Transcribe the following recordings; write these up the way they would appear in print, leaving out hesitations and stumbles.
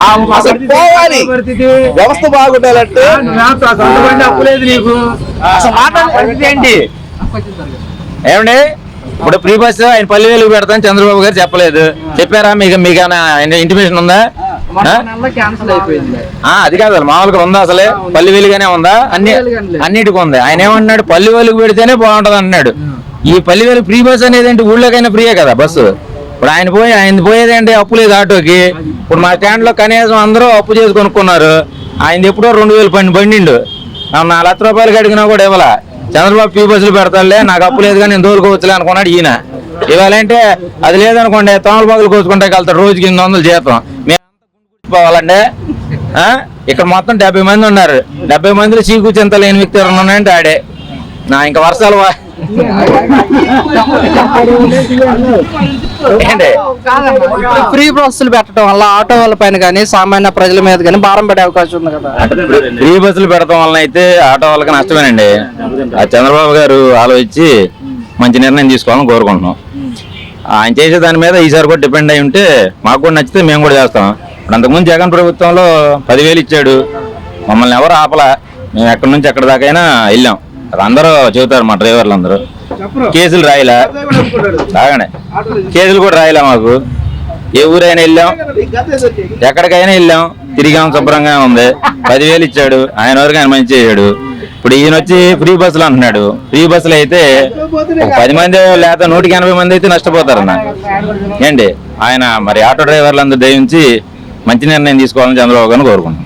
అసలు పోవాలి వ్యవస్థ బాగుండాలంటే అప్పులేదు నీకు అసలు మాట్లాడే పరిస్థితి ఏంటి? ఏమండి ఇప్పుడు ఫ్రీ బస్ ఆయన 10,000 పెడతాను చంద్రబాబు గారు చెప్పలేదు, చెప్పారా? మీకు ఇంటిమేషన్ ఉందా? క్యాన్సిల్ అయిపోయింది. అది కాదు, మామూలుగా ఉందా? అసలే 10,000గానే ఉందా? అన్నిటికీ ఉంది. ఆయన ఏమన్నాడు, 10,000 పెడితేనే బాగుంటది అన్నాడు. ఈ 10,000 ఫ్రీ బస్ అనేది ఏంటి? ఊళ్ళోకైనా ఫ్రీయే కదా బస్సు. ఇప్పుడు ఆయన పోయేదేంటి? అప్పు లేదు ఆటోకి. ఇప్పుడు మా స్టాండ్ లో కనీసం అందరూ అప్పు చేసి కొనుక్కున్నారు. ఆయన ఎప్పుడో 2,000 బండిండు, 4 లక్షల రూపాయలకి అడిగినా కూడా ఇవ్వాల. చంద్రబాబు ఫ్రీ బస్సులు పెడతాడులే, నాకు అప్పు లేదు కానీ నేను తోలుకోవచ్చులే అనుకున్నాడు ఈయన. ఇవాళంటే అది లేదనుకోండి, తోమలపాకులు కోసుకుంటే వెళ్తాడు, రోజుకి 800 జీతం. మేము పోవాలండి. ఇక్కడ మొత్తం 70 మంది ఉన్నారు. 70 మందిలో చీకు చింత లేని వ్యక్తి ఎవరు ఉన్నాయంటే ఆడే. ఇంకా వర్షాలు ఫ్రీ బస్సులు పెట్టడం వల్ల ఆటో వాళ్ళ పైన కానీ సామాన్య ప్రజల మీద కానీ భారం పడే అవకాశం ఉంది కదా. ఫ్రీ బస్సులు పెడతాం వలన అయితే ఆటో వాళ్ళకి నష్టమేనండి. ఆ చంద్రబాబు గారు ఆలోచించి మంచి నిర్ణయం తీసుకోవాలని కోరుకుంటున్నాం. ఆయన చేసే దాని మీద ఈసారి కూడా డిపెండ్ అయి ఉంటే మాకు కూడా నచ్చితే మేము కూడా చేస్తాం. ఇప్పుడు అంతకుముందు జగన్ ప్రభుత్వంలో 10,000 ఇచ్చాడు, మమ్మల్ని ఎవరు ఆపలా. మేము ఎక్కడి నుంచి ఎక్కడి దాకైనా వెళ్ళాం. అందరూ చెబుతారు మా డ్రైవర్లు అందరూ. కేసులు రాయలా, బాగానే కేసులు కూడా రాయలే మాకు. ఏ ఊరైనా వెళ్ళాం, ఎక్కడికైనా వెళ్ళాం, తిరిగాం, శుభ్రంగా ఉంది. 10,000 ఇచ్చాడు ఆయన వరకు, ఆయన మంచి చేశాడు. ఇప్పుడు ఈయన వచ్చి ఫ్రీ బస్సులు అంటున్నాడు. ఫ్రీ బస్సులు అయితే 10 మంది లేదా 180 మంది అయితే నష్టపోతారన్న ఏంటి. ఆయన మరి ఆటో డ్రైవర్లు అందరూ దయించి మంచి నిర్ణయం తీసుకోవాలని చంద్రబాబు గారిని కోరుకుంటున్నాం.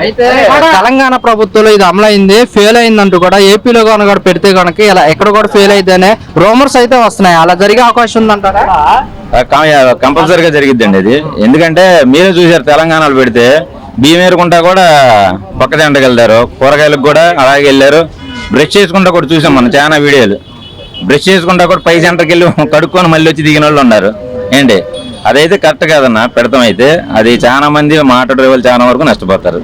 అయితే తెలంగాణ ప్రభుత్వంలో ఇది అమలైంది, ఫెయిల్ అయిందంటూ కూడా ఏపీలో కనుక పెడితే కనుక ఇలా ఎక్కడ కూడా ఫెయిల్ అయితేనే రూమర్స్ అయితే వస్తున్నాయి. అలా జరిగే అవకాశం ఉందంటారా? కంపల్సరీగా జరిగిద్దండి అది. ఎందుకంటే మీరే చూసారు, తెలంగాణలో పెడితే బియ్యం ఏరుకుంటా కూడా పక్క జంటకు వెళ్తారు, కూరగాయలకు కూడా అలాగే వెళ్ళారు. బ్రష్ చేసుకుంటా కూడా చూసాం మనం చాలా వీడియోలు. బ్రష్ చేసుకుంటా కూడా పై సెంటర్కి వెళ్ళి కడుక్కొని మళ్ళీ వచ్చి దిగిన వాళ్ళు ఉన్నారు ఏంటి. అదైతే కరెక్ట్ కాదన్న పెడతాం. అయితే అది చాలా మంది మా ఆటో డ్రైవర్లు చాలా వరకు నష్టపోతారు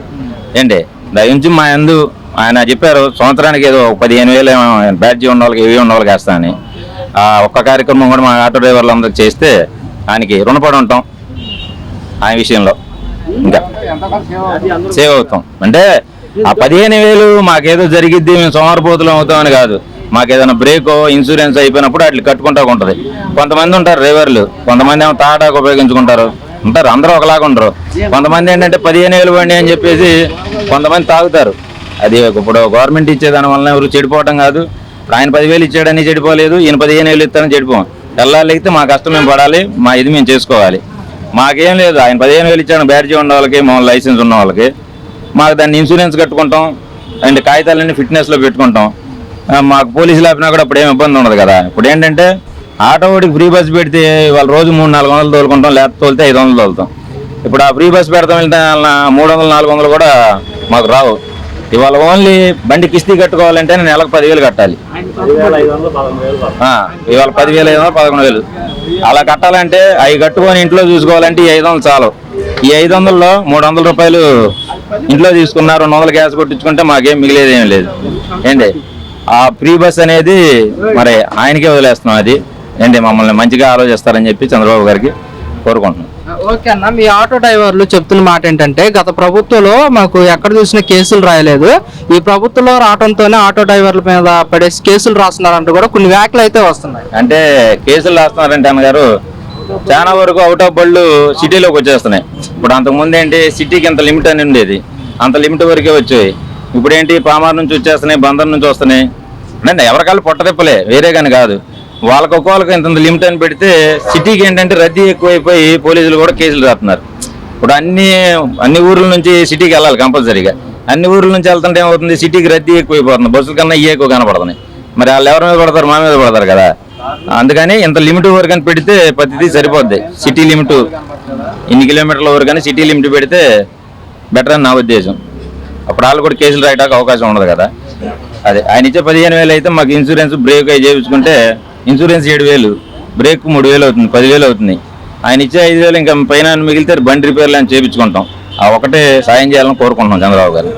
ఏంటి. దాని నుంచి మా యందు ఆయన చెప్పారు, సంవత్సరానికి ఏదో 15,000 బ్యాడ్జీ ఉన్న వాళ్ళకి, ఏవి ఉన్న వాళ్ళకి వేస్తా అని. ఒక్క కార్యక్రమం కూడా మా ఆటో డ్రైవర్లు అందరికి చేస్తే ఆయనకి రుణపడి ఉంటాం. ఆయన విషయంలో ఇంకా సేవ్ అవుతాం. అంటే ఆ 15,000 మాకేదో జరిగిద్ది, మేము సోమరిపోతులం అవుతామని కాదు. మాకు ఏదైనా బ్రేకో ఇన్సూరెన్స్ అయిపోయినప్పుడు అట్లా కట్టుకుంటా ఉంటుంది. కొంతమంది ఉంటారు డ్రైవర్లు, కొంతమంది ఏమో తాటాకు ఉపయోగించుకుంటారు ఉంటారు, అందరూ ఒకలాగా ఉండరు. కొంతమంది ఏంటంటే 15,000 బండి అని చెప్పేసి కొంతమంది తాగుతారు. అది ఇప్పుడు గవర్నమెంట్ ఇచ్చేదాని వలన ఎవరు చెడిపోవటం కాదు. ఆయన 10,000 ఇచ్చాడని చెడిపోలేదు, ఈయన 15,000 ఇస్తారని చెడిపోం. తెల్లాలైతే మా కష్టం మేము పడాలి, మా ఇది మేము చేసుకోవాలి. మాకేం లేదు, ఆయన 15,000 ఇచ్చాడు బ్యాడ్జీ ఉన్న వాళ్ళకి, మామూలు లైసెన్స్ ఉన్న వాళ్ళకి. మాకు దాన్ని ఇన్సూరెన్స్ కట్టుకుంటాం అండ్ కాగితాలన్నీ ఫిట్నెస్లో పెట్టుకుంటాం. మాకు పోలీసులు ఆపినా కూడా అప్పుడు ఏం ఇబ్బంది ఉండదు కదా. ఇప్పుడు ఏంటంటే ఆటో వాడికి ఫ్రీ బస్ పెడితే వాళ్ళు రోజు 300-400 తోలుకుంటాం, లేకపోతే తోలితే 500 తోలుతాం. ఇప్పుడు ఆ ఫ్రీ బస్ పెడతాం వెళ్తే 300-400 కూడా మాకు రావు. ఇవాళ ఓన్లీ బండి కిస్తీ కట్టుకోవాలంటే నేను నెలకు 10,000 కట్టాలి. ఇవాళ 10,500 11,000 అలా కట్టాలంటే అవి కట్టుకొని ఇంట్లో చూసుకోవాలంటే ఈ 500 చాలు. ఈ 500లో 300 రూపాయలు ఇంట్లో తీసుకున్నా, 200 గ్యాస్ కొట్టించుకుంటే మాకేం మిగిలేదు ఏం లేదు ఏంటి. ఆ ఫ్రీ బస్ అనేది మరి ఆయనకే వదిలేస్తున్నాం. అది ఏంటి మమ్మల్ని మంచిగా ఆలోచిస్తారని చెప్పి చంద్రబాబు గారికి కోరుకుంటున్నాం. ఓకే అన్న, మీ ఆటో డ్రైవర్లు చెప్తున్న మాట ఏంటంటే గత ప్రభుత్వంలో మాకు ఎక్కడ చూసినా కేసులు రాయలేదు, ఈ ప్రభుత్వంలో రావడంతోనే ఆటో డ్రైవర్ల మీద పడేసి కేసులు రాస్తున్నారంటూ కూడా కొన్ని వ్యాఖ్యలు అయితే వస్తున్నాయి. అంటే కేసులు రాస్తున్నారంటే అన్నగారు చాలా వరకు అవుట్ ఆఫ్ బళ్ళు సిటీలోకి వచ్చేస్తున్నాయి. ఇప్పుడు అంతకుముందు ఏంటి సిటీకి ఎంత లిమిట్ అని ఉండేది, అంత లిమిట్ వరకే వచ్చాయి. ఇప్పుడు ఏంటి పామార్ నుంచి వచ్చేస్తున్నాయి, బందర్ నుంచి వస్తున్నాయి. అంటే ఎవరికాళ్ళు పొట్టతిప్పలే, వేరే కానీ కాదు. వాళ్ళకి ఒక్కొక్కరికి ఇంత లిమిట్ అని పెడితే సిటీకి ఏంటంటే రద్దీ ఎక్కువైపోయి పోలీసులు కూడా కేసులు రాస్తున్నారు. ఇప్పుడు అన్ని ఊర్ల నుంచి సిటీకి వెళ్ళాలి కంపల్సరీగా. అన్ని ఊర్ల నుంచి వెళ్తుంటే ఏమవుతుంది, సిటీకి రద్దీ ఎక్కువైపోతుంది, బస్సుల కన్నా ఇవి ఎక్కువ కనపడుతున్నాయి. మరి వాళ్ళు ఎవరి మీద పడతారు, మా మీద పడతారు కదా. అందుకని ఇంత లిమిట్ వరకు అని పెడితే ప్రతిదీ సరిపోద్ది. సిటీ లిమిట్ ఇన్ని కిలోమీటర్ల వరకు అని సిటీ లిమిట్ పెడితే బెటర్ అని నా ఉద్దేశం. అప్పుడు వాళ్ళు కూడా కేసులు రాయడానికి అవకాశం ఉండదు కదా. అదే ఆయన ఇచ్చే 15,000 అయితే మాకు ఇన్సూరెన్స్ బ్రేక్ అయి చేయించుకుంటే ఇన్సూరెన్స్ 7,000, బ్రేక్ 3,000 అవుతుంది, 10,000 అవుతుంది. ఆయన ఇచ్చే 5,000 ఇంకా పైన మిగిలితే బండి రిపేర్లు అని చేయించుకుంటాం. ఆ ఒకటే సాయం చేయాలని కోరుకుంటున్నాం చంద్రబాబు గారు.